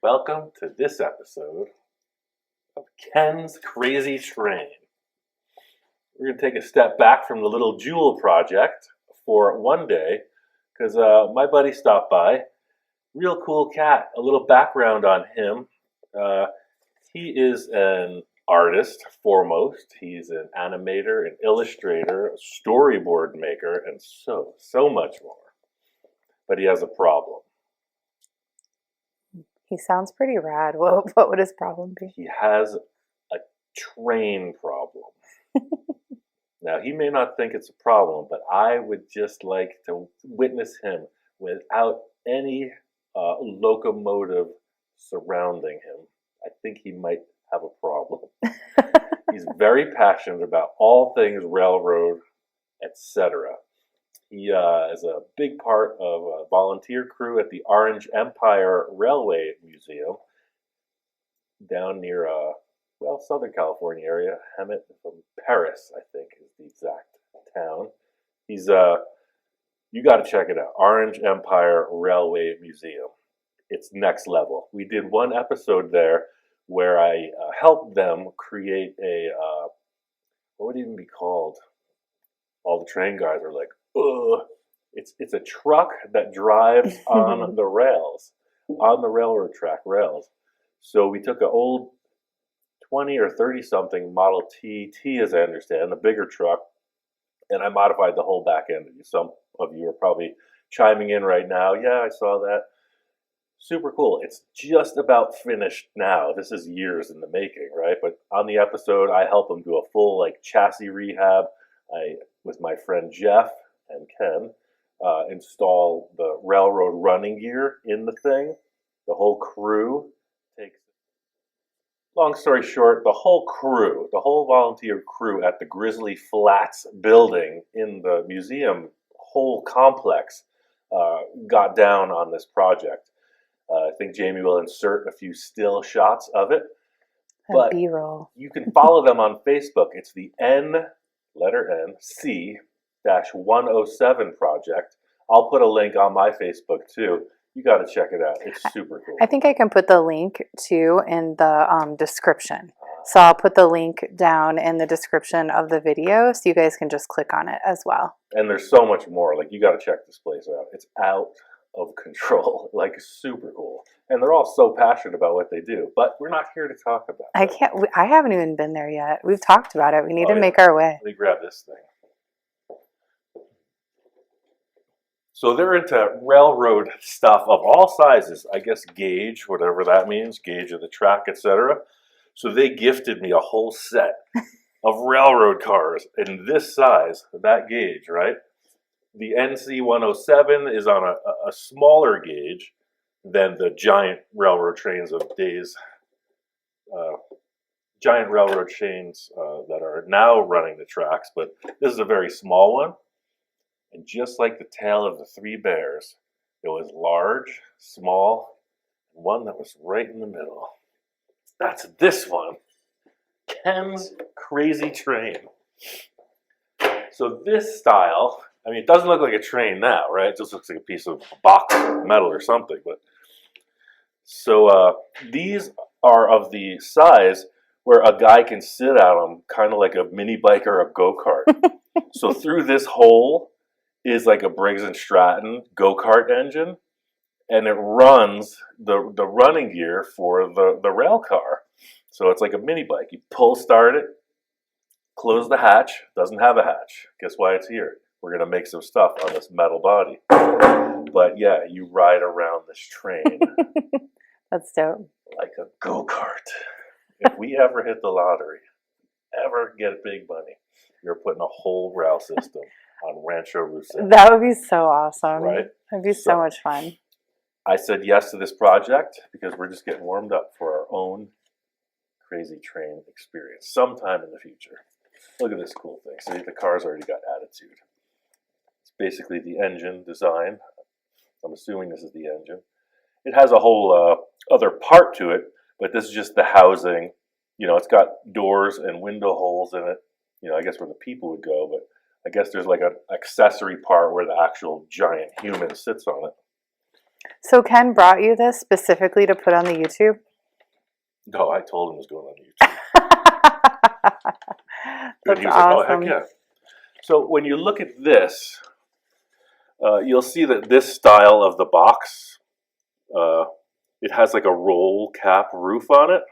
Welcome to this episode of Ken's Crazy Train. We're going to take a step back from the little jewel project for one day because my buddy stopped by. Real cool cat. A little background on him. He is an artist foremost. He's an animator, an illustrator, a storyboard maker, and so much more. But he has a problem. He sounds pretty rad. What would his problem be? He has a train problem. Now, he may not think it's a problem, but I would just like to witness him without any locomotive surrounding him. I think he might have a problem. He's very passionate about all things railroad, etc. He is a big part of a volunteer crew at the Orange Empire Railway Museum down near, Southern California area. Hemet from Paris, I think, is the exact town. He's, you got to check it out. Orange Empire Railway Museum. It's next level. We did one episode there where I helped them create a, what would it even be called? All the train guys are like, ugh. It's a truck that drives on the rails, on the railroad track rails. So we took an old 20 or 30 something Model T as I understand, a bigger truck, and I modified the whole back end. Some of you are probably chiming in right now. Yeah, I saw that. Super cool. It's just about finished now. This is years in the making, right? But on the episode, I help them do a full chassis rehab. I, with my friend Jeff and Ken, install the railroad running gear in the thing. The whole crew takes. Long story short, the whole volunteer crew at the Grizzly Flats building in the museum, whole complex, got down on this project. I think Jamie will insert a few still shots of it. But B-roll. You can follow them on Facebook. It's the C-107 project. I'll put a link on my Facebook too. You got to check it out. It's super cool. I think I can put the link too in the description. So I'll put the link down in the description of the video so you guys can just click on it as well. And there's so much more. You got to check this place out. It's out of control. Super cool. And they're all so passionate about what they do. But we're not here to talk about it. I haven't even been there yet. We've talked about it. We need to make our way. Let me grab this thing. So they're into railroad stuff of all sizes, I guess gauge, whatever that means, gauge of the track, etc. So they gifted me a whole set of railroad cars in this size, that gauge, right? The NC-107 is on a smaller gauge than the giant railroad trains of days, giant railroad chains that are now running the tracks, but this is a very small one. And just like the tale of the three bears, it was large, small, and one that was right in the middle. That's this one. Ken's Crazy Train. So this style, it doesn't look like a train now, right? It just looks like a piece of box or metal or something. But so these are of the size where a guy can sit on them, kind of like a mini bike or a go-kart. So through this hole is like a Briggs & Stratton go-kart engine, and it runs the running gear for the rail car. So it's like a mini bike. You pull start it, close the hatch, doesn't have a hatch. Guess why it's here? We're going to make some stuff on this metal body. But yeah, you ride around this train. That's dope. Like a go-kart. If we ever hit the lottery, ever get big money, you're putting a whole rail system on Rancho Roussel. That would be so awesome. Right? That'd be so much fun. I said yes to this project because we're just getting warmed up for our own crazy train experience sometime in the future. Look at this cool thing. See, the car's already got attitude. It's basically the engine design. I'm assuming this is the engine. It has a whole other part to it, but this is just the housing. It's got doors and window holes in it. I guess where the people would go, but I guess there's like an accessory part where the actual giant human sits on it. So Ken brought you this specifically to put on the YouTube? No, I told him it was going on YouTube. And That's he was like, oh, heck awesome. yeah. So when you look at this, you'll see that this style of the box, it has like a roll cap roof on it.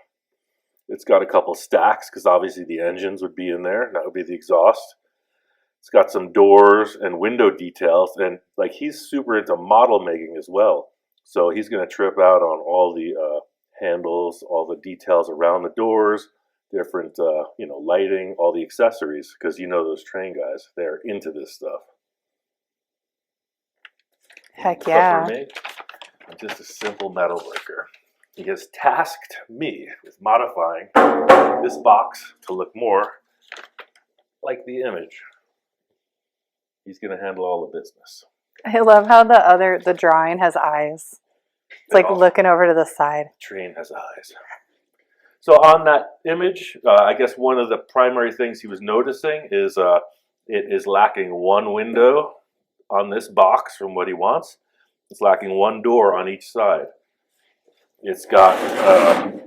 It's got a couple stacks because obviously the engines would be in there. And that would be the exhaust. It's got some doors and window details. And like he's super into model making as well. So he's going to trip out on all the handles, all the details around the doors, different, lighting, all the accessories. Because you know those train guys, they're into this stuff. Heck yeah. But for me, I'm just a simple metal worker. He has tasked me with modifying this box to look more like the image. He's going to handle all the business. I love how the drawing has eyes. It's like looking over to the side. Train has eyes. So on that image, I guess one of the primary things he was noticing is it is lacking one window on this box from what he wants. It's lacking one door on each side. It's got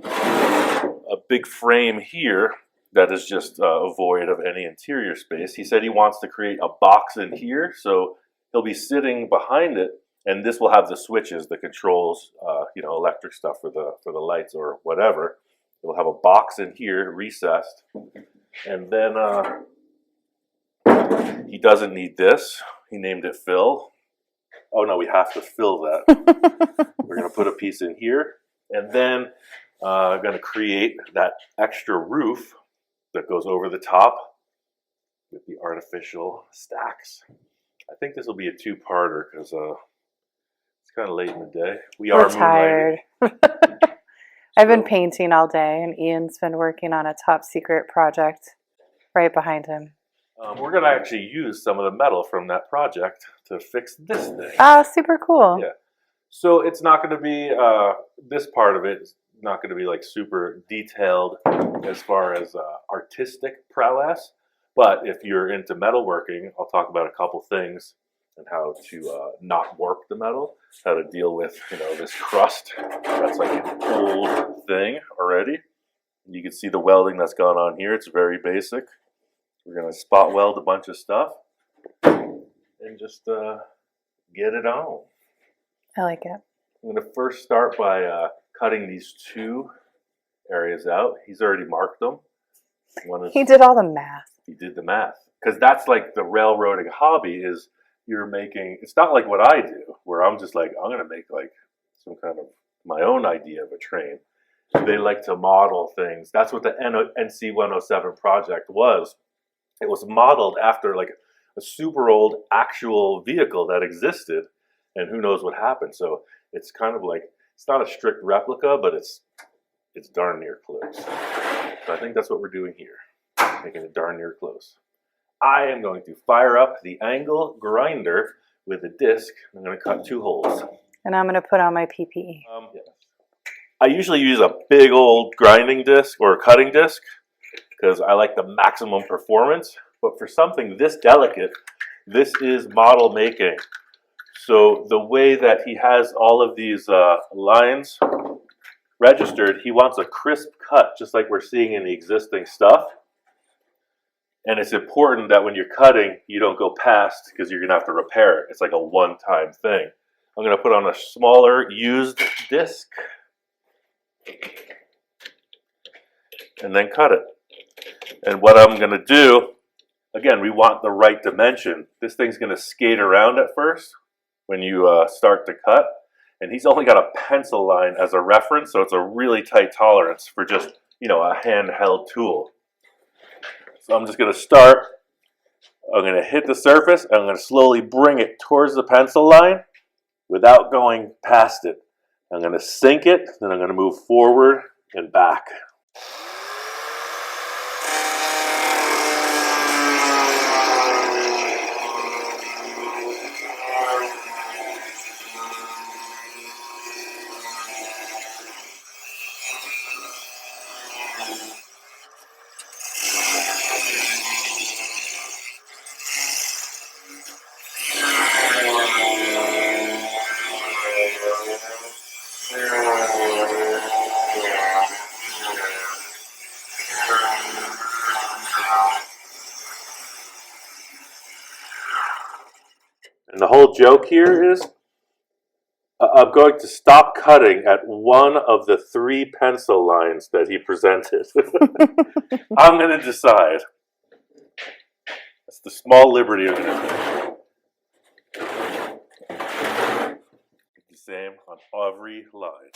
a big frame here that is just void of any interior space. He said he wants to create a box in here, so he'll be sitting behind it, and this will have the switches, the controls, electric stuff for the lights or whatever. It will have a box in here, recessed, and then he doesn't need this. He named it Fill. Oh no, we have to fill that. We're going to put a piece in here, and then I'm going to create that extra roof that goes over the top with the artificial stacks. I think this will be a two-parter because it's kind of late in the day. We're tired. I've been painting all day, and Ian's been working on a top secret project right behind him. We're going to actually use some of the metal from that project to fix this thing. Ah, super cool. Yeah. So it's not going to be, this part of it is not going to be like super detailed as far as artistic prowess. But if you're into metalworking, I'll talk about a couple things and how to not warp the metal, how to deal with, this crust that's like an old thing already. You can see the welding that's gone on here. It's very basic. We're going to spot weld a bunch of stuff and just get it on. I like it. I'm going to first start by cutting these two areas out. He's already marked them. He did all the math. He did the math. Because that's like the railroading hobby is you're making, it's not like what I do, where I'm just like, I'm going to make like some kind of my own idea of a train. They like to model things. That's what the NC 107 project was. It was modeled after like a super old actual vehicle that existed, and who knows what happened. So it's kind of like, it's not a strict replica, but it's darn near close. So I think that's what we're doing here, making it darn near close. I am going to fire up the angle grinder with a disc. I'm going to cut 2 holes. And I'm going to put on my PPE. I usually use a big old grinding disc or cutting disc because I like the maximum performance. But for something this delicate, this is model making. So the way that he has all of these lines registered, he wants a crisp cut, just like we're seeing in the existing stuff. And it's important that when you're cutting, you don't go past because you're going to have to repair it. It's like a one-time thing. I'm going to put on a smaller used disc and then cut it. And what I'm going to do, again, we want the right dimension. This thing's going to skate around at first when you start to cut. And he's only got a pencil line as a reference, so it's a really tight tolerance for just, a handheld tool. So I'm just going to start. I'm going to hit the surface, and I'm going to slowly bring it towards the pencil line without going past it. I'm going to sink it, then I'm going to move forward and back. the whole joke here is I'm going to stop cutting at one of the 3 pencil lines that he presented. I'm going to decide. That's the small liberty of it. The same on every line.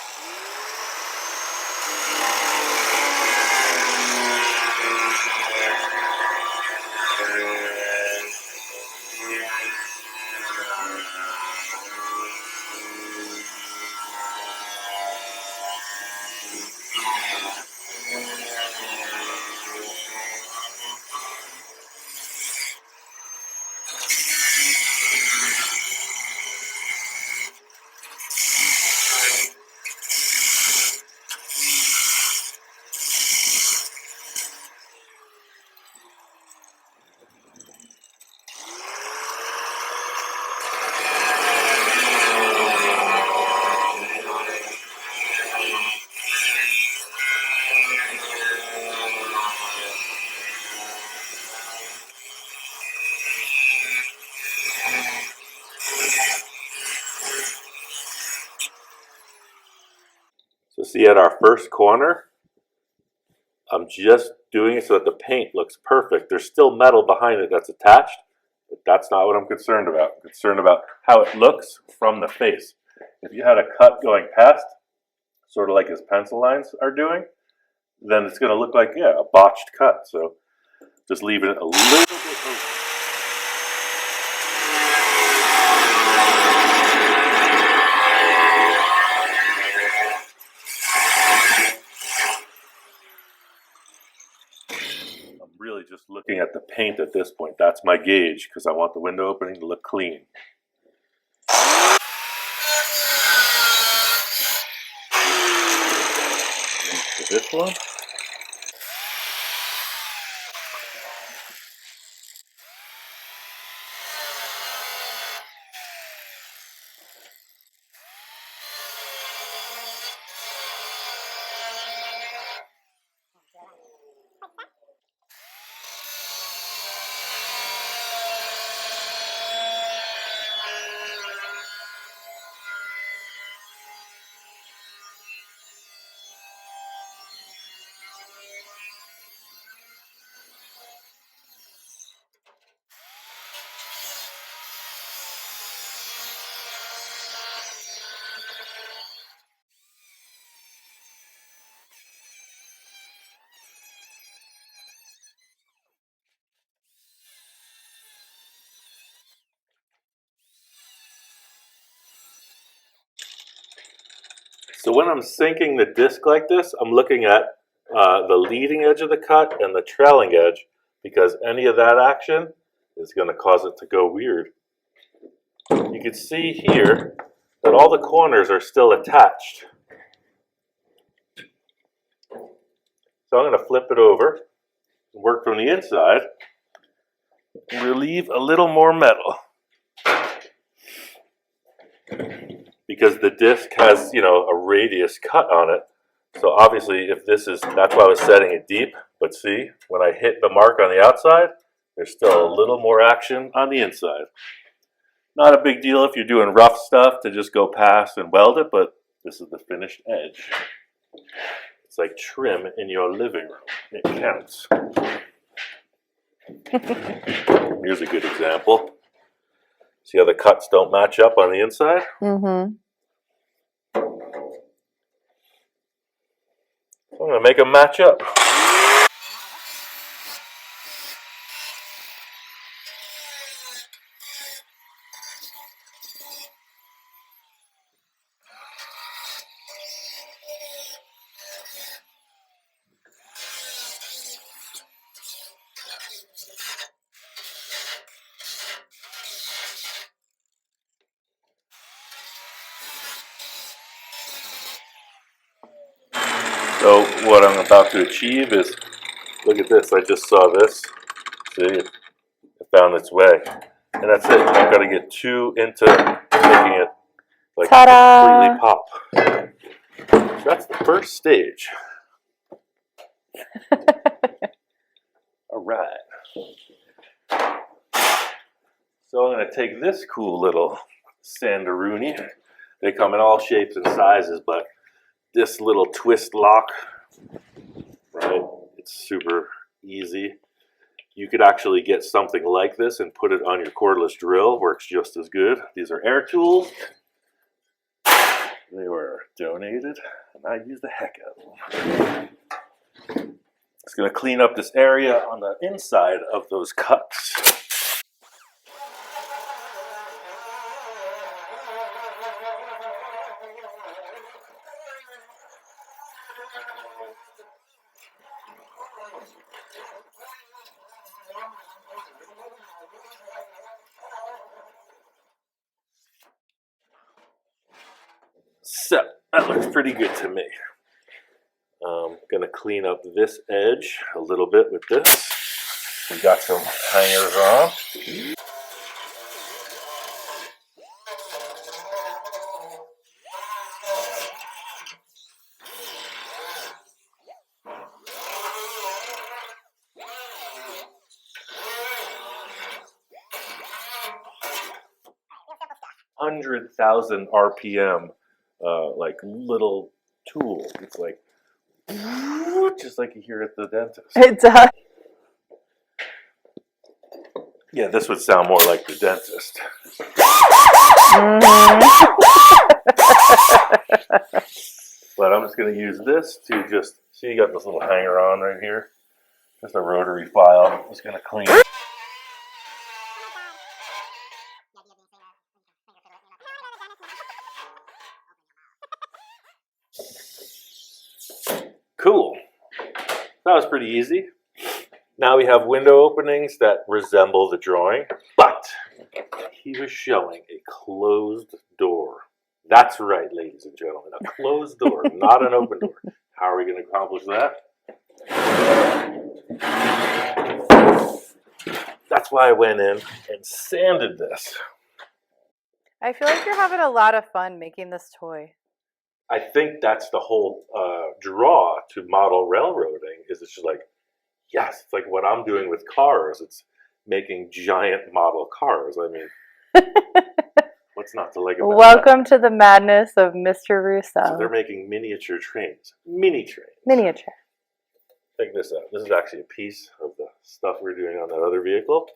So see at our first corner, I'm just doing it so that the paint looks perfect. There's still metal behind it that's attached, but that's not what I'm concerned about. I'm concerned about how it looks from the face. If you had a cut going past, sort of like his pencil lines are doing, then it's going to look like, yeah, a botched cut. So just leaving it a little bit open. Really just looking at the paint at this point. That's my gauge because I want the window opening to look clean. For this one. So when I'm sinking the disc like this, I'm looking at the leading edge of the cut and the trailing edge, because any of that action is going to cause it to go weird. You can see here that all the corners are still attached. So I'm going to flip it over, work from the inside, and relieve a little more metal. Because the disc has, you know, a radius cut on it. So obviously if this is, that's why I was setting it deep. But see, when I hit the mark on the outside, there's still a little more action on the inside. Not a big deal if you're doing rough stuff to just go past and weld it, but this is the finished edge. It's like trim in your living room. It counts. Here's a good example. See how the cuts don't match up on the inside? Mm-hmm. I'm going to make them match up. So what I'm about to achieve is, look at this, I just saw this. See, it found its way. And that's it. I've got to get too into making it like completely pop. So that's the first stage. All right. So I'm going to take this cool little Sandaroonie. They come in all shapes and sizes, but this little twist lock, right, it's super easy. You could actually get something like this and put it on your cordless drill. Works just as good. These are air tools. They were donated, and I use the heck out of them. It's going to clean up this area on the inside of those cuts. So, that looks pretty good to me. I'm going to clean up this edge a little bit with this. We got some hangers on. $100,000 RPM, like little tool. It's like, just like you hear at the dentist. It does. Yeah, this would sound more like the dentist. But I'm just going to use this to just, see, you got this little hanger on right here. Just a rotary file. I'm just going to clean it. Cool. That was pretty easy. Now we have window openings that resemble the drawing, but he was showing a closed door. That's right, ladies and gentlemen, a closed door, not an open door. How are we going to accomplish that? That's why I went in and sanded this. I feel like you're having a lot of fun making this toy. I think that's the whole draw to model railroading, is it's just like, yes, it's like what I'm doing with cars. It's making giant model cars. I mean, what's not to like about Welcome to the madness of Mr. Roussel. So they're making miniature trains. Mini trains. Miniature. Check this out. This is actually a piece of the stuff we're doing on that other vehicle.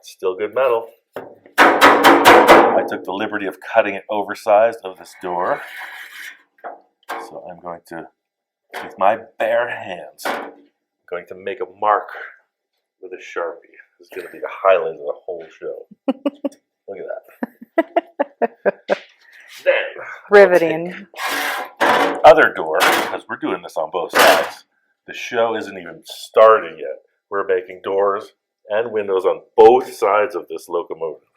Still good metal. I took the liberty of cutting it oversized of this door. So I'm going to, with my bare hands, I'm going to make a mark with a Sharpie. This is going to be the highlight of the whole show. Look at that. Then, riveting. Other door, because we're doing this on both sides. The show isn't even started yet. We're making doors and windows on both sides of this locomotive,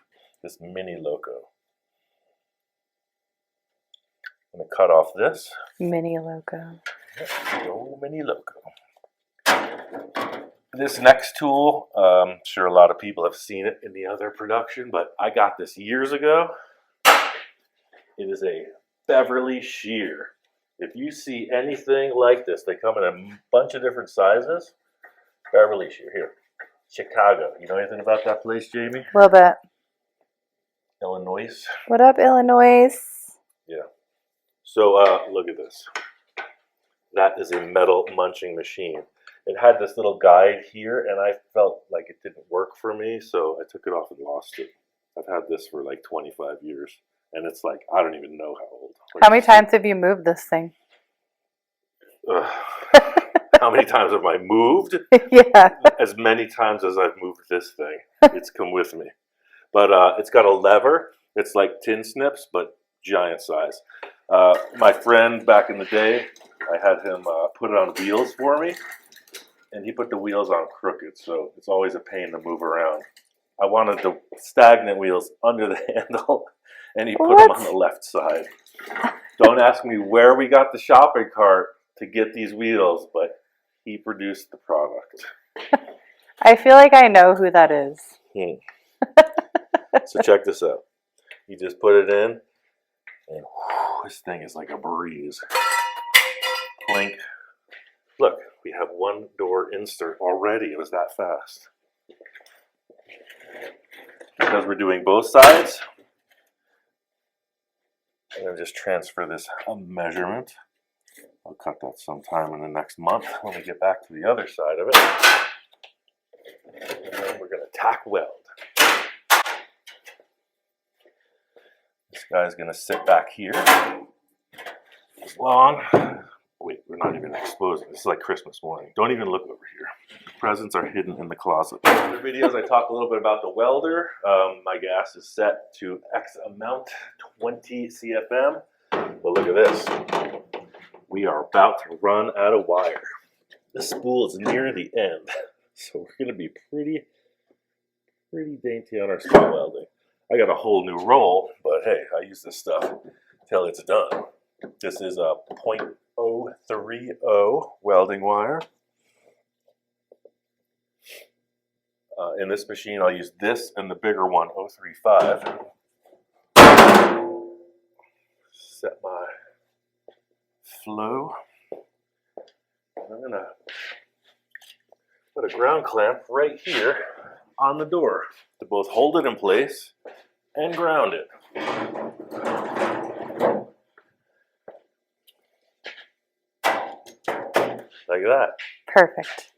this mini loco. I'm going to cut off this. Mini loco. Oh, mini loco. This next tool, I'm sure a lot of people have seen it in the other production, but I got this years ago. It is a Beverly shear. If you see anything like this, they come in a bunch of different sizes. Beverly shear, here. Chicago. You know anything about that place, Jamie? A little bit. Illinois. What up, Illinois? Yeah. So look at this. That is a metal munching machine. It had this little guide here, and I felt like it didn't work for me, so I took it off and lost it. I've had this for like 25 years, and it's like, I don't even know how old. Like, how many times have you moved this thing? How many times have I moved? Yeah. As many times as I've moved this thing. It's come with me. But it's got a lever. It's like tin snips, but giant size. My friend back in the day, I had him put it on wheels for me, and he put the wheels on crooked, so it's always a pain to move around. I wanted the stagnant wheels under the handle, and he put them on the left side. Don't ask me where we got the shopping cart to get these wheels, but he produced the product. I feel like I know who that is. So check this out. You just put it in, and whew, this thing is like a breeze. Clink. Look, we have one door insert already. It was that fast. Check because we're doing both sides, I'm going to just transfer this measurement. I'll cut that sometime in the next month when we get back to the other side of it. And then we're going to tack weld. This guy's going to sit back here as long. Wait, we're not even exposing. This is like Christmas morning. Don't even look over here. The presents are hidden in the closet. In other videos, I talk a little bit about the welder. My gas is set to X amount, 20 CFM. But look at this. We are about to run out of wire. This spool is near the end, so we're going to be pretty dainty on our spot welding. I got a whole new roll, but hey, I use this stuff till it's done. This is a 0.030 welding wire. In this machine, I'll use this and the bigger one, 0.35. Set my flow. And I'm gonna put a ground clamp right here on the door to both hold it in place and ground it. Like that. Perfect.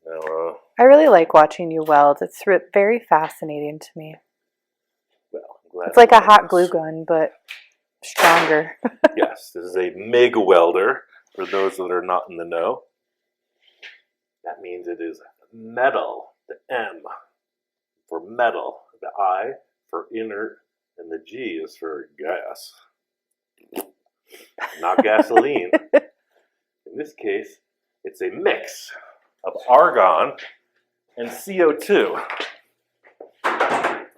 Now, I really like watching you weld. It's very fascinating to me. well, I'm glad it's like a hot glue gun, but stronger. Yes, this is a MIG welder, for those that are not in the know. That means it is metal, the M for metal, the I for inert, and the G is for gas. Not gasoline. In this case, it's a mix of argon and CO2.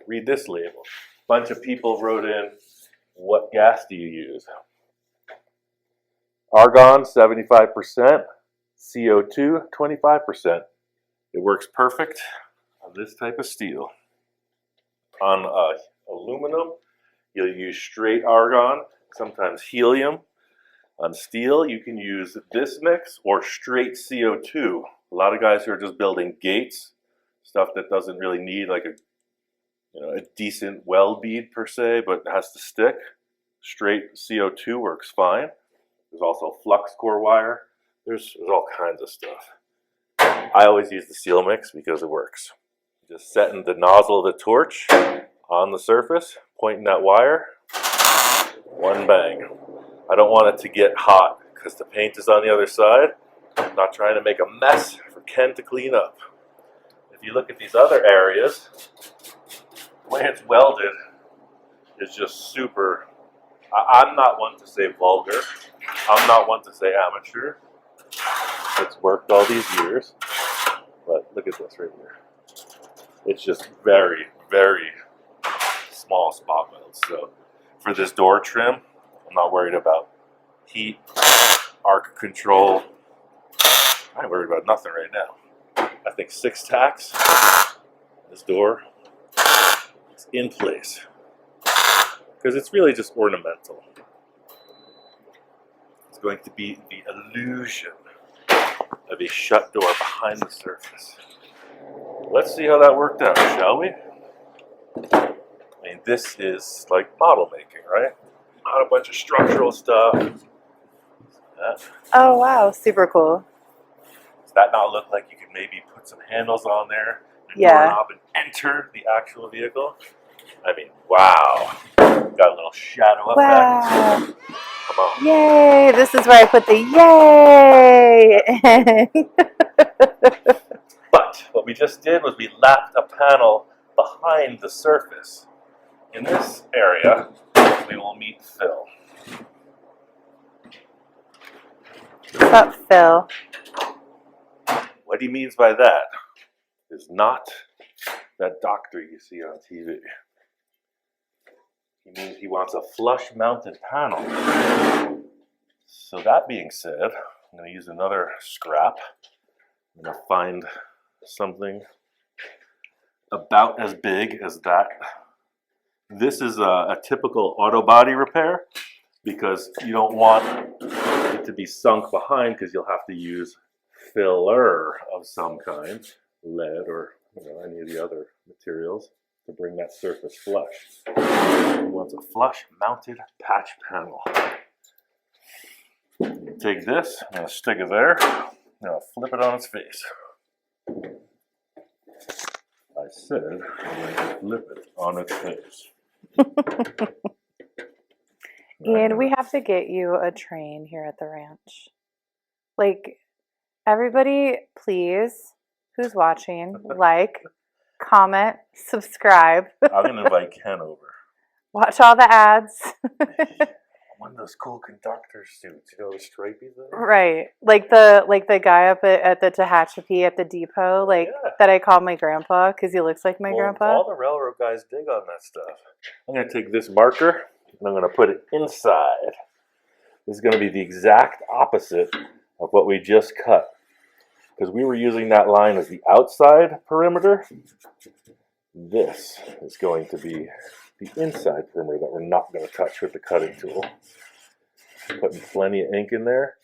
Read this label. A bunch of people wrote in, what gas do you use? Argon, 75%, CO2, 25%. It works perfect on this type of steel. On aluminum, you'll use straight argon, sometimes helium. On steel, you can use this mix or straight CO2. A lot of guys who are just building gates, stuff that doesn't really need like a decent weld bead per se, but has to stick. Straight CO2 works fine. There's also flux core wire. There's all kinds of stuff. I always use the seal mix because it works. Just setting the nozzle of the torch on the surface, pointing that wire, one bang. I don't want it to get hot because the paint is on the other side. I'm not trying to make a mess for Ken to clean up. If you look at these other areas, the way it's welded is just super. I'm not one to say vulgar. I'm not one to say amateur. It's worked all these years. But look at this right here. It's just very, very small spot welds. So for this door trim, I'm not worried about heat, arc control. I ain't worried about nothing right now. I think 6 tacks, this door is in place. Because it's really just ornamental. It's going to be the illusion of a shut door behind the surface. Let's see how that worked out, shall we? I mean, this is like model making, right? Not a bunch of structural stuff. Oh, wow. Super cool. Does that not look like you could maybe put some handles on there, and a doorknob, and enter the actual vehicle? I mean, wow. Got a little shadow effect. Wow. Come on. Yay. This is where I put the yay. But what we just did was we lapped a panel behind the surface. In this area, we will meet Phil. What's up, Phil? What he means by that is not that doctor you see on TV. He means he wants a flush-mounted panel. So that being said, I'm going to use another scrap. I'm going to find something about as big as that. This is a typical auto body repair because you don't want it to be sunk behind because you'll have to use filler of some kind, lead or any of the other materials to bring that surface flush. He wants a flush mounted patch panel. Take this, I'm going to stick it there, and I'll flip it on its face. I said I'm going to flip it on its face. Ian, we have to get you a train here at the ranch. Like, everybody, please, who's watching, like, comment, subscribe. I'm going to invite Ken over. Watch all the ads. One of those cool conductor suits, you know, the stripy thing? Right. Like the guy up at the Tehachapi at the depot, that I call my grandpa because he looks like my grandpa. All the railroad guys dig on that stuff. I'm going to take this marker and I'm going to put it inside. This is going to be the exact opposite of what we just cut. Because we were using that line as the outside perimeter. This is going to be the inside perimeter that we're not going to touch with the cutting tool. Putting plenty of ink in there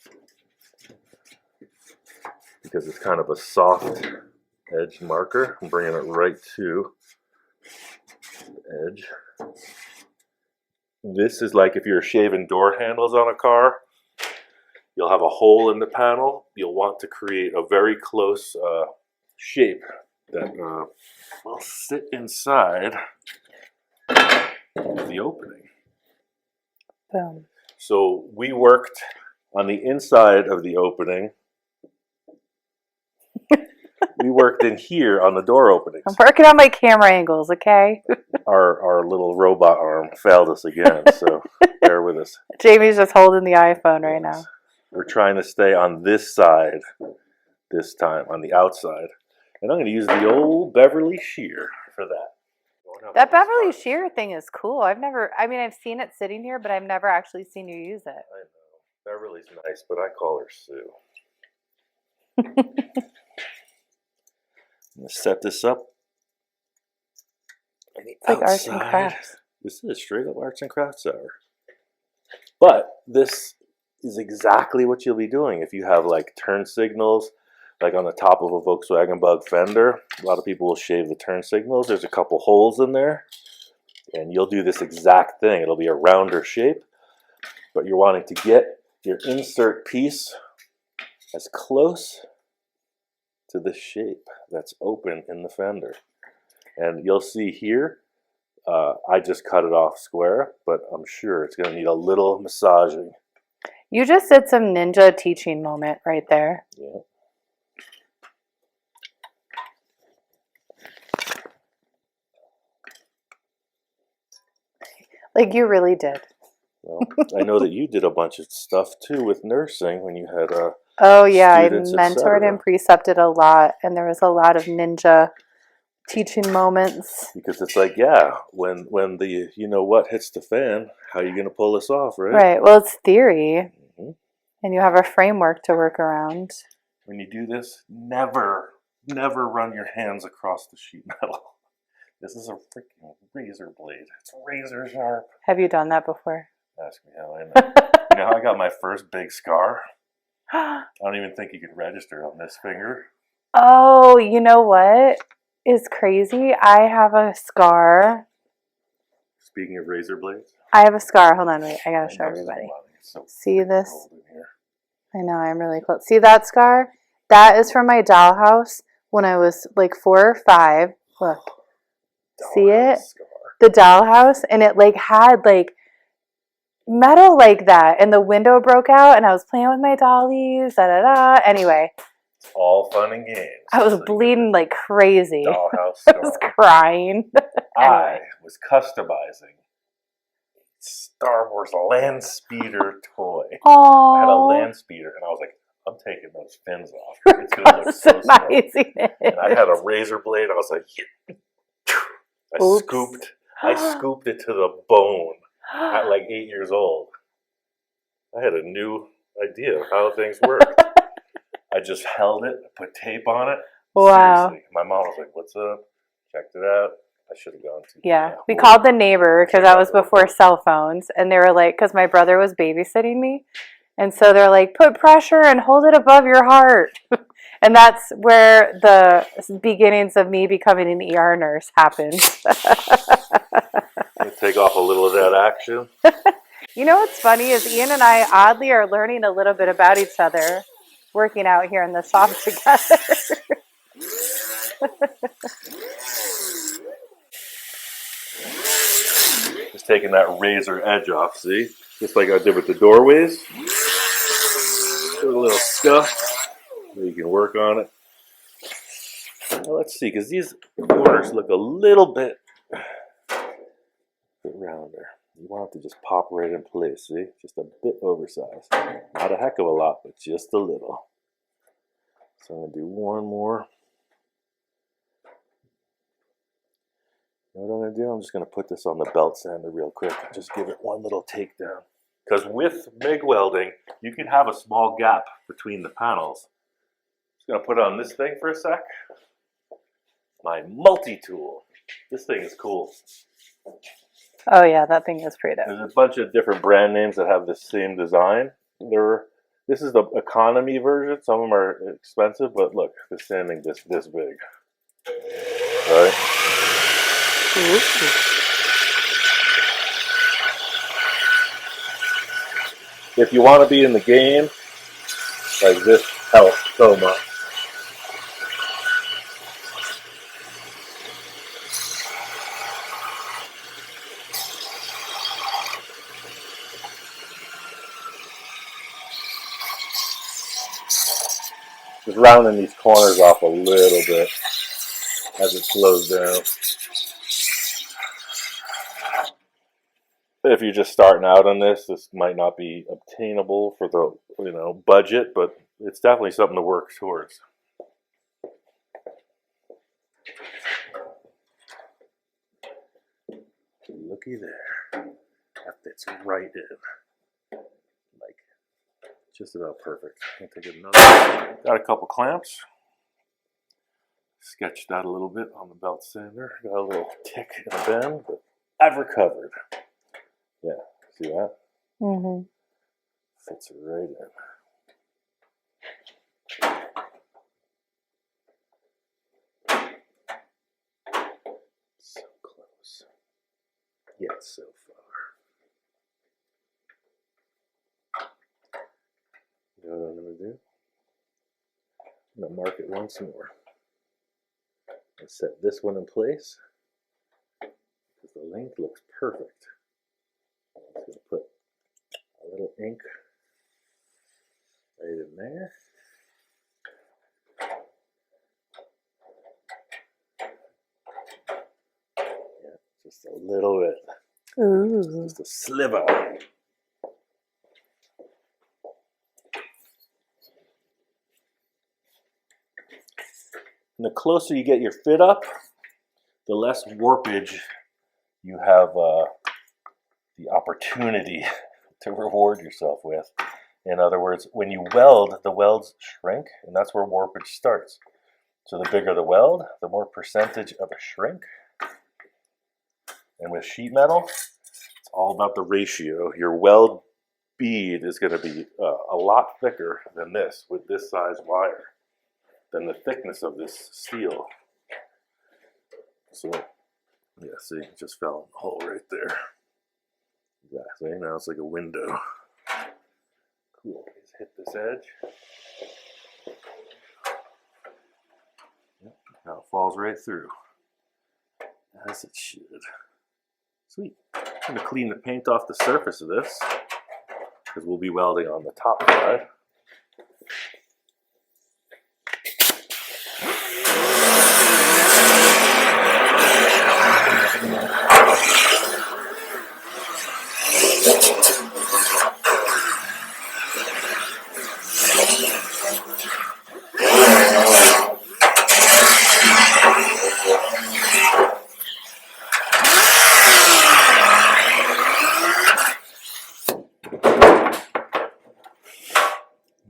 because it's kind of a soft edge marker. I'm bringing it right to the edge. This is like if you're shaving door handles on a car. You'll have a hole in the panel. You'll want to create a very close shape that will sit inside the opening. Boom. So we worked on the inside of the opening. We worked in here on the door openings. I'm working on my camera angles, okay? Our little robot arm failed us again, so bear with us. Jamie's just holding the iPhone right now. We're trying to stay on this side this time, on the outside. And I'm going to use the old Beverly shear for that. That Beverly shear thing is cool. I've seen it sitting here, but I've never actually seen you use it. I know. Beverly's nice, but I call her Sue. I'm going to set this up. It's like arts and crafts. This is straight up arts and crafts hour. But this is exactly what you'll be doing if you have like turn signals, like on the top of a Volkswagen Bug fender. A lot of people will shave the turn signals. There's a couple holes in there, and you'll do this exact thing. It'll be a rounder shape, but you're wanting to get your insert piece as close to the shape that's open in the fender. And you'll see here, I just cut it off square, but I'm sure it's going to need a little massaging. You just did some ninja teaching moment right there. Yeah. Like you really did. Well, I know that you did a bunch of stuff too with nursing when you had oh yeah, I students, mentored and precepted a lot, and there was a lot of ninja teaching moments. Because it's like, yeah, when the you know what hits the fan, how are you going to pull this off, right? Right. Well, it's theory, and you have a framework to work around. When you do this, never run your hands across the sheet metal. This is a freaking razor blade. It's razor sharp. Have you done that before? Ask me how I know. You know how I got my first big scar? I don't even think you could register on this finger. Oh, you know what is crazy? I have a scar. Speaking of razor blades. I have a scar. Hold on, wait. I gotta show everybody. So see this? I know, I'm really close. See that scar? That is from my dollhouse when I was like 4 or 5. Look. See it? Scar. The dollhouse, and it like had like metal like that, and the window broke out, and I was playing with my dollies. Anyway, it's all fun and games. I was bleeding like crazy. Dollhouse scar. I was crying. I was customizing Star Wars land speeder toy. Oh, I had a land speeder, and I was like, I'm taking those fins off. It's gonna look so smart. And I had a razor blade. I was like, yeah. I scooped it to the bone at like 8 years old. I had a new idea of how things worked. I just held it, put tape on it. Wow. Seriously. My mom was like, what's up? Checked it out. I should have gone to. Yeah. We called the neighbor because that was before cell phones. And they were like, because my brother was babysitting me. And so they're like, put pressure and hold it above your heart. And that's where the beginnings of me becoming an ER nurse happened. Take off a little of that action. You know what's funny is Ian and I oddly are learning a little bit about each other working out here in the shop together. Just taking that razor edge off, see? Just like I did with the doorways. Put a little scuff so you can work on it. Now let's see, because these corners look a little bit rounder. You want it to just pop right in place, see? Just a bit oversized. Not a heck of a lot, but just a little. So I'm going to do one more. You know what I'm going to do? I'm just going to put this on the belt sander real quick. Just give it one little takedown. Because with MIG welding, you can have a small gap between the panels. Just going to put on this thing for a sec. My multi-tool. This thing is cool. Oh yeah, that thing is pretty dope. There's a bunch of different brand names that have the same design. This is the economy version. Some of them are expensive, but look, this sanding this big. All right. If you want to be in the game, like this helps so much. Just rounding these corners off a little bit as it slows down. If you're just starting out on this, this might not be obtainable for the budget, but it's definitely something to work towards. Looky there, that fits right in, like just about perfect. I'll take another. Got a couple clamps. Sketched that a little bit on the belt sander. Got a little tick in the bend, but I've recovered. Yeah, see that? Mm-hmm. Fits right in. So close, yet so far. You know what I'm going to do? I'm going to mark it once more. And set this one in place because the length looks perfect. I'm just going to put a little ink right in there. Yeah, just a little bit. Ooh. Just a sliver. And the closer you get your fit up, the less warpage you have the opportunity to reward yourself with. In other words, when you weld, the welds shrink, and that's where warpage starts. So the bigger the weld, the more percentage of a shrink. And with sheet metal, it's all about the ratio. Your weld bead is going to be a lot thicker than this with this size wire, than the thickness of this steel. So, yeah, see, it just fell in the hole right there. Exactly, now it's like a window. Cool, just hit this edge. Yep, now it falls right through, as it should. Sweet. I'm going to clean the paint off the surface of this, because we'll be welding on the top side.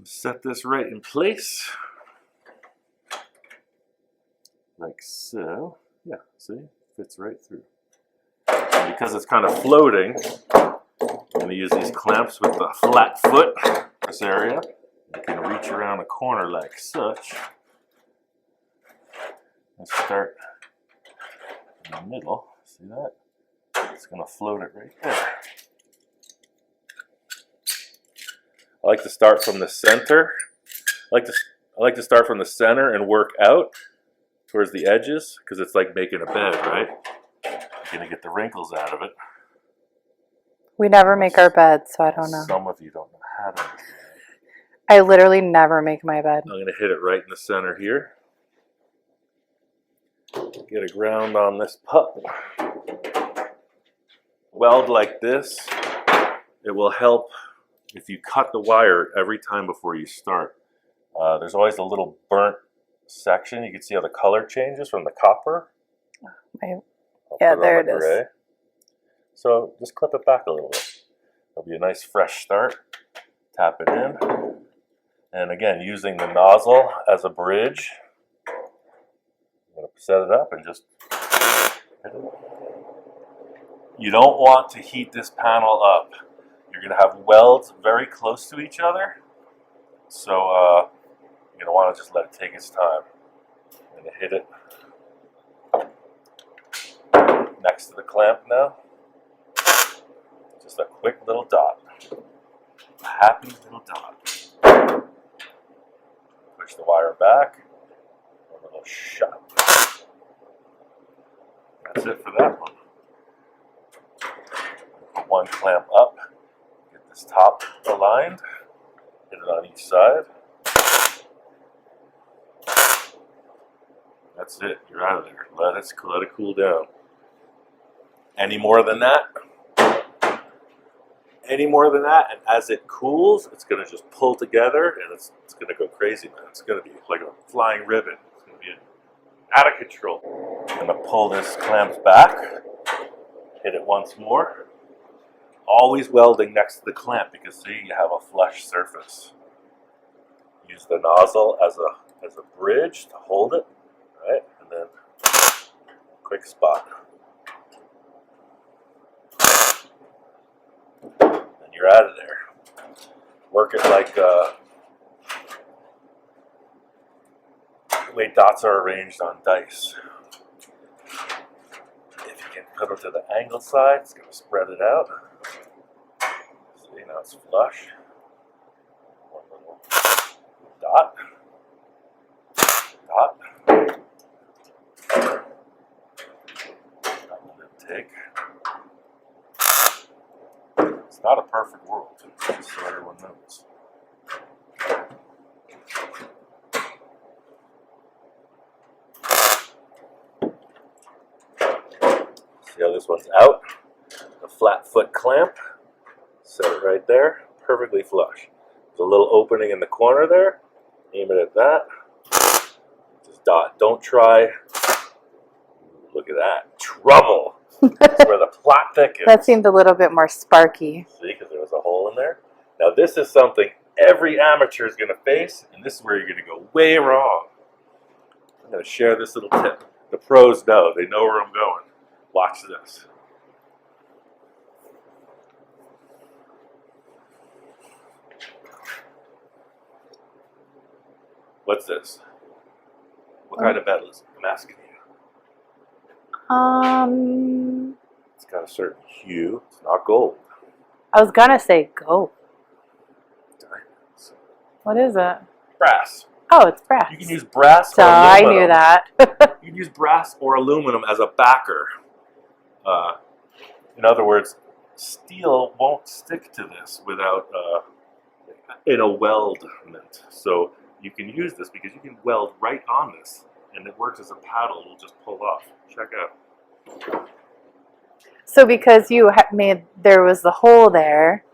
Set this right in place, like so. Yeah, see, fits right through. And because it's kind of floating, I'm going to use these clamps with the flat foot, this area. You can reach around a corner like such. and start in the middle. See that? It's going to float it right there. I like to start from the center. I like to start from the center and work out towards the edges because it's like making a bed, right? You're going to get the wrinkles out of it. We never make our bed, so I don't know. Some of you don't know how to make it. I literally never make my bed. I'm going to hit it right in the center here. Get a ground on this pup. Weld like this. It will help if you cut the wire every time before you start. There's always a little burnt section. You can see how the color changes from the copper. Yeah, there it is. So just clip it back a little bit. It'll be a nice fresh start. Tap it in. And again, using the nozzle as a bridge. I'm going to set it up and just hit it. You don't want to heat this panel up. You're going to have welds very close to each other. So you're going to want to just let it take its time. I'm going to hit it next to the clamp now. Just a quick little dot. A happy little dot. Push the wire back. A little shot. That's it for that one. Put one clamp up. Get this top aligned. Hit it on each side. That's it. You're out of there. Let it cool down. Any more than that? Any more than that, and as it cools, it's going to just pull together, and it's going to go crazy, man. It's going to be like a flying ribbon. It's going to be out of control. I'm going to pull this clamp back, hit it once more. Always welding next to the clamp because see, you have a flush surface. Use the nozzle as a bridge to hold it, right? And then quick spot. You're out of there. Work it like the way dots are arranged on dice. If you can put it to the angled side, it's going to spread it out. See, now it's flush. One little dot. Dot. That will then take. It's not a perfect world, just so everyone knows. See how this one's out? A flat foot clamp. Set it right there, perfectly flush. There's a little opening in the corner there. Aim it at that. Just dot. Don't try. Look at that. Trouble. That's where the plot thickens. That seemed a little bit more sparky. See, because there was a hole in there. Now this is something every amateur is going to face, and this is where you're going to go way wrong. I'm going to share this little tip. The pros know. They know where I'm going. Watch this. What's this? What kind of metal is it? I'm asking you. It's got a certain hue. It's not gold. I was gonna say gold. Diamonds. What is it? Brass. Oh, it's brass. You can use brass or I aluminum. knew that. You can use brass or aluminum as a backer. In other words, steel won't stick to this without in a weldment. So you can use this because you can weld right on this, and it works as a paddle. It'll just pull off. Check out. So because you made, there was the hole there,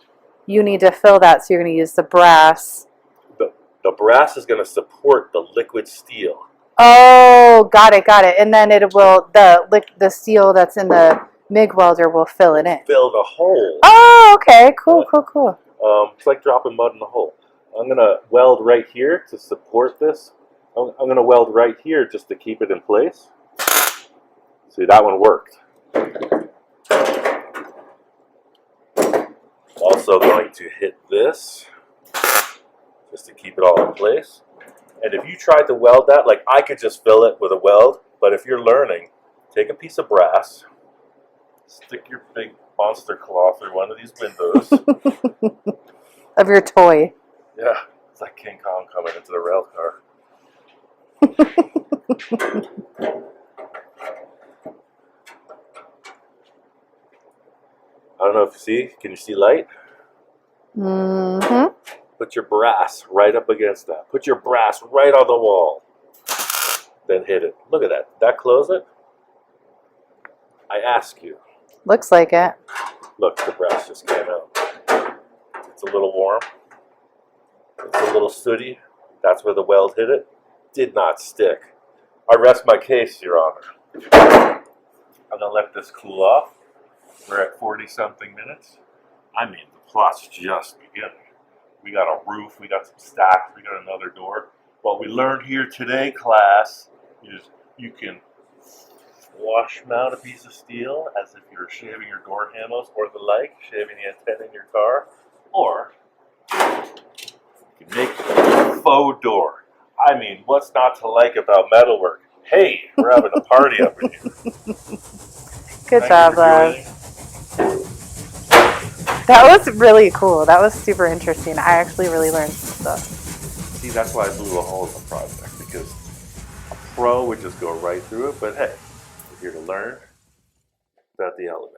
you need to fill that, so you're going to use the brass. The brass is going to support the liquid steel. Oh, got it. And then it will, the steel that's in the MIG welder will fill it in. Fill the hole. Oh, okay. Cool. It's like dropping mud in the hole. I'm going to weld right here to support this. I'm going to weld right here just to keep it in place. See, that one worked. Also going to hit this just to keep it all in place. And if you tried to weld that, like I could just fill it with a weld, But if you're learning, take a piece of brass, stick your big monster claw through one of these windows. Of your toy. Yeah, it's like King Kong coming into the rail car. I don't know if you see. Can you see light? Mm-hmm. Put your brass right up against that. Put your brass right on the wall. Then hit it. Look at that. Did that close it? I ask you. Looks like it. Look, the brass just came out. It's a little warm. It's a little sooty. That's where the weld hit it. Did not stick. I rest my case, Your Honor. I'm going to let this cool off. We're at 40-something minutes. I mean, the plot's just beginning. We got a roof, we got some stacks, we got another door. What we learned here today, class, is you can flush mount a piece of steel as if you're shaving your door handles or the like, shaving the antenna in your car, or you can make a faux door. I mean, what's not to like about metalwork? Hey, we're having a party up in here. Good job, love. That was really cool. That was super interesting. I actually really learned some stuff. See, that's why I blew a hole in the project, because a pro would just go right through it, but hey, we're here to learn about the element.